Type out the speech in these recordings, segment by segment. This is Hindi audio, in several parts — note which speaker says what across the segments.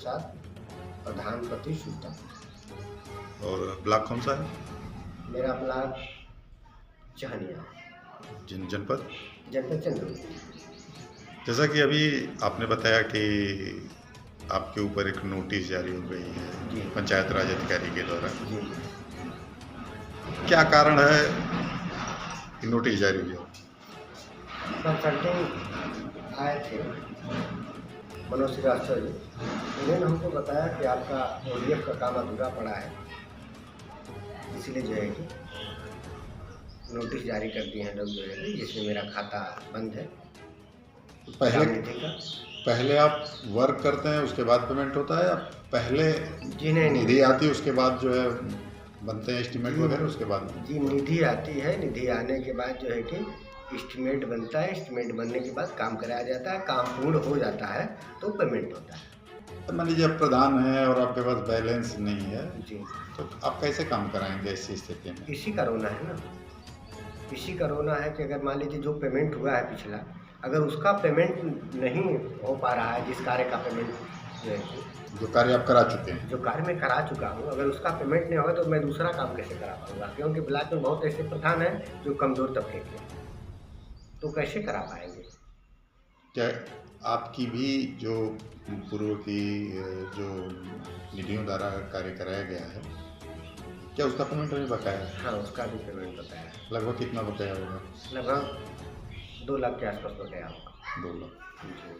Speaker 1: प्रसाद, प्रधान पति सुल्तान।
Speaker 2: और ब्लॉक कौन सा है?
Speaker 1: मेरा ब्लॉक चहनिया,
Speaker 2: जनपद?
Speaker 1: जनपद चंदौली।
Speaker 2: जैसा कि अभी आपने बताया कि आपके ऊपर एक नोटिस जारी हो गई
Speaker 1: जी।
Speaker 2: है पंचायत राज अधिकारी के द्वारा,
Speaker 1: जी,
Speaker 2: क्या कारण है कि नोटिस जारी हुई?
Speaker 1: कंसल्टिंग आए थे मनोज श्रीवास्तव जी, उन्होंने हमको बताया कि आपका ODF का काम अधूरा पड़ा है, इसलिए जो है कि नोटिस जारी कर दिए हैं लोग जो है कि जिसमें मेरा खाता बंद है। राजनीति का
Speaker 2: पहले आप वर्क करते हैं उसके बाद पेमेंट होता है, या पहले
Speaker 1: जी नहीं
Speaker 2: निधि आती है उसके बाद जो है बनते हैं एस्टीमेट
Speaker 1: जी,
Speaker 2: वगैरह उसके बाद?
Speaker 1: जी निधि आती है, निधि आने के बाद जो है कि एस्टीमेट बनता है, एस्टीमेट बनने के बाद काम कराया जाता है, काम पूर्ण हो जाता है तो पेमेंट होता है।
Speaker 2: तो मान लीजिए आप प्रधान हैं और आपके पास बैलेंस नहीं है,
Speaker 1: जी,
Speaker 2: तो आप कैसे काम कराएंगे ऐसी स्थिति में?
Speaker 1: इसी का रोना है ना, इसी का रोना है कि अगर मान लीजिए जो पेमेंट हुआ है पिछला, अगर उसका पेमेंट नहीं हो पा रहा है, जिस कार्य का पेमेंट जो है कि
Speaker 2: जो कार्य आप करा चुके हैं,
Speaker 1: जो कार्य मैं करा चुका हूँ, अगर उसका पेमेंट नहीं होगा तो मैं दूसरा काम कैसे करा पाऊँगा? क्योंकि ब्लॉक में बहुत ऐसे प्रधान हैं जो कमज़ोर तबके के हैं, तो कैसे करा पाएंगे?
Speaker 2: क्या आपकी भी जो पूर्व की जो निधियों द्वारा कार्य कराया गया है, क्या उसका पेमेंट अभी बकाया है?
Speaker 1: हाँ, उसका भी पेमेंट बताया,
Speaker 2: लगभग कितना बकाया होगा?
Speaker 1: लगभग 2 लाख के आसपास बताया होगा।
Speaker 2: 2 लाख।
Speaker 1: जी,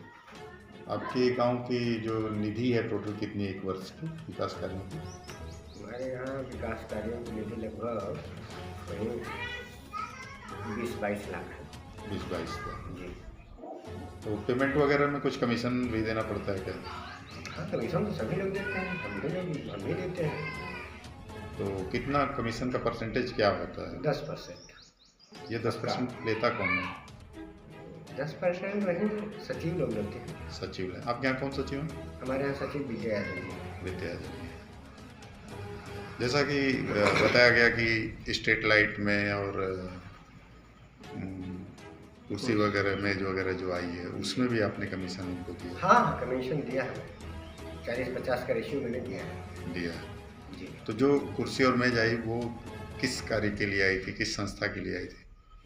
Speaker 2: आपके गांव की जो निधि है टोटल कितनी है एक वर्ष की विकास कार्यों की?
Speaker 1: हमारे यहाँ विकास कार्यों की निधि लगभग वही 20-22 लाख है।
Speaker 2: 20-22 का।
Speaker 1: जी,
Speaker 2: तो पेमेंट वगैरह में कुछ कमीशन भी देना पड़ता है क्या?
Speaker 1: हाँ, कमीशन तो सभी लोग देते हैं, हम भी देते हैं।
Speaker 2: तो कितना कमीशन का परसेंटेज क्या होता है?
Speaker 1: 10%।
Speaker 2: ये 10% लेता कौन है?
Speaker 1: 10% वही सचिव लोग लेते हैं।
Speaker 2: सचिव है। आपके यहाँ कौन सचिव है?
Speaker 1: हमारे यहाँ सचिव विजय यादव जी।
Speaker 2: विद्या यादव। जैसा कि बताया गया कि स्ट्रीट लाइट में और कुर्सी वगैरह मेज वगैरह जो आई है उसमें भी आपने कमीशन उनको दिया?
Speaker 1: हाँ, कमीशन दिया है, 40-50 का रेशियो मैंने दिया है।
Speaker 2: दिया।
Speaker 1: जी,
Speaker 2: तो जो कुर्सी और मेज आई वो किस कार्य के लिए आई थी, किस संस्था के लिए आई थी?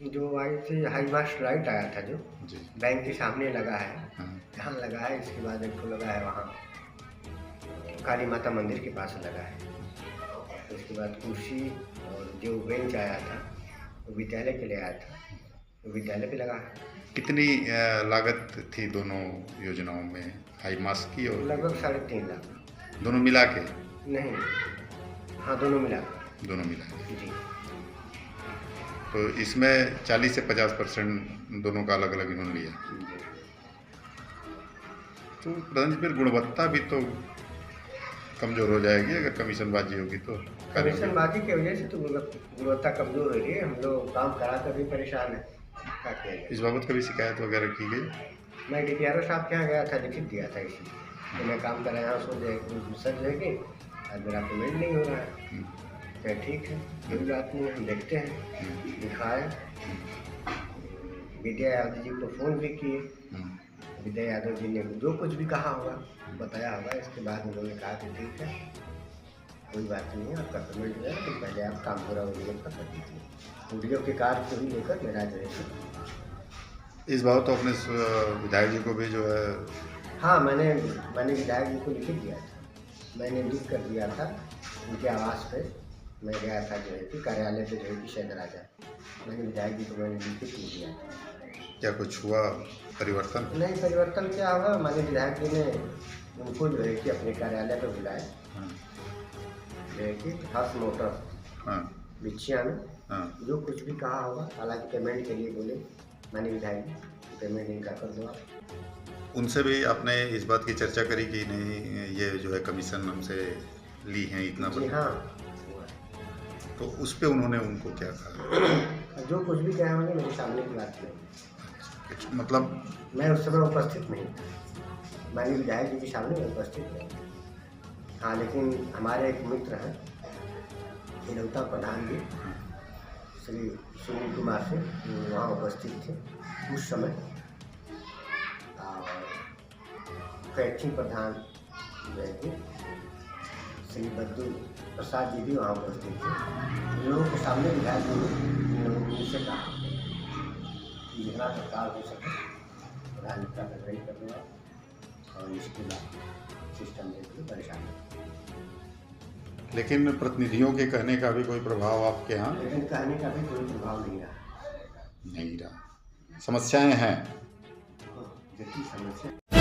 Speaker 1: जो आई थी हाई मास्ट लाइट आया था जो
Speaker 2: जी।
Speaker 1: बैंक के सामने लगा है,
Speaker 2: हाँ।
Speaker 1: यहाँ लगा है, इसके बाद एक तो लगा है वहाँ काली माता मंदिर के पास लगा है। उसके बाद कुर्सी और जो बेंच आया था वो विद्यालय के लिए आया था, वो विद्यालय पे लगा है।
Speaker 2: कितनी लागत थी दोनों योजनाओं में, हाई मास्क की और
Speaker 1: लगभग 3.5 लाख।
Speaker 2: दोनों मिला के?
Speaker 1: नहीं, हाँ दोनों मिला
Speaker 2: दोनों मिला के।
Speaker 1: जी।
Speaker 2: तो इसमें 40 से 50% दोनों का अलग अलग इन्होंने लिया। तो प्रधान जी फिर गुणवत्ता भी तो कमज़ोर हो जाएगी अगर कमीशनबाजी होगी तो?
Speaker 1: कमीशनबाजी की वजह से तो गुणवत्ता कमज़ोर हो रही है, हम लोग काम करा कर भी परेशान हैं, क्या किया जाए।
Speaker 2: इस बाबत कभी शिकायत वगैरह की गई?
Speaker 1: मैं DPRO साहब के यहाँ गया था, लिखित दिया था इसी तो मैं काम कर रहा हूँ, सो सर जो है कि आज मेरा पेमेंट नहीं हो रहा है। क्या ठीक है, कोई बात नहीं, हम देखते हैं, दिखाए। विद्या यादव जी को फ़ोन भी किए, विद्या यादव जी ने जो कुछ भी कहा होगा बताया होगा, इसके बाद उन्होंने कहा कि ठीक है कोई बात नहीं है, आपका पेमेंट हो जाएगा, तो पहले आप काम पूरा ODF का कर दीजिए। ODF के कार्य को ही लेकर मेरा जो है
Speaker 2: इस बात तो अपने विधायक जी को भी जो है?
Speaker 1: हाँ, मैंने विधायक जी को लिखित दिया था, मैंने लिख कर दिया था उनके आवास पे। मैं गया था जो है कि कार्यालय पे जो है कि शहर राजा, मैंने विधायक जी को मैंने लिखित नहीं दिया था।
Speaker 2: क्या कुछ हुआ परिवर्तन?
Speaker 1: नहीं, परिवर्तन क्या होगा, माननीय विधायक जी ने उनको जो है कि अपने कार्यालय पर बुलाया, जो है कि हर्ष मोटर बिछिया में जो कुछ भी कहा होगा, हालांकि पेमेंट के लिए बोले माननीय विधायक जी पेमेंट इनका कर दो आप।
Speaker 2: उनसे भी आपने इस बात की चर्चा करी कि नहीं ये जो है कमीशन हमसे ली हैं इतना?
Speaker 1: जी हाँ।
Speaker 2: तो उस पे उन्होंने उनको क्या कहा?
Speaker 1: जो कुछ भी कहा होंगे मेरे सामने की बात नहीं,
Speaker 2: मतलब
Speaker 1: मैं उस समय उपस्थित नहीं था, माननीय विधायक जी के सामने मैं उपस्थित नहीं। हाँ, लेकिन हमारे एक मित्र हैं हिलौता प्रधान जी श्री सुनील कुमार से, वहाँ उपस्थित थे उस समय, और कैथी प्रधान जो है कि श्री बद्दू प्रसाद जी भी वहाँ उपस्थित थे। इन लोगों के सामने विधायक ने इन लोगों ने उनसे कहा कि जितना तत्काल हो सके प्राथमिकता पर ग्रहण कर देगा और इसके बाद सिस्टम देखिए परेशानी।
Speaker 2: लेकिन प्रतिनिधियों के कहने का भी कोई प्रभाव आपके यहाँ?
Speaker 1: लेकिन कहने का भी कोई प्रभाव नहीं रहा।
Speaker 2: नहीं रहा। समस्याएं हैं।
Speaker 1: जटिल समस्या।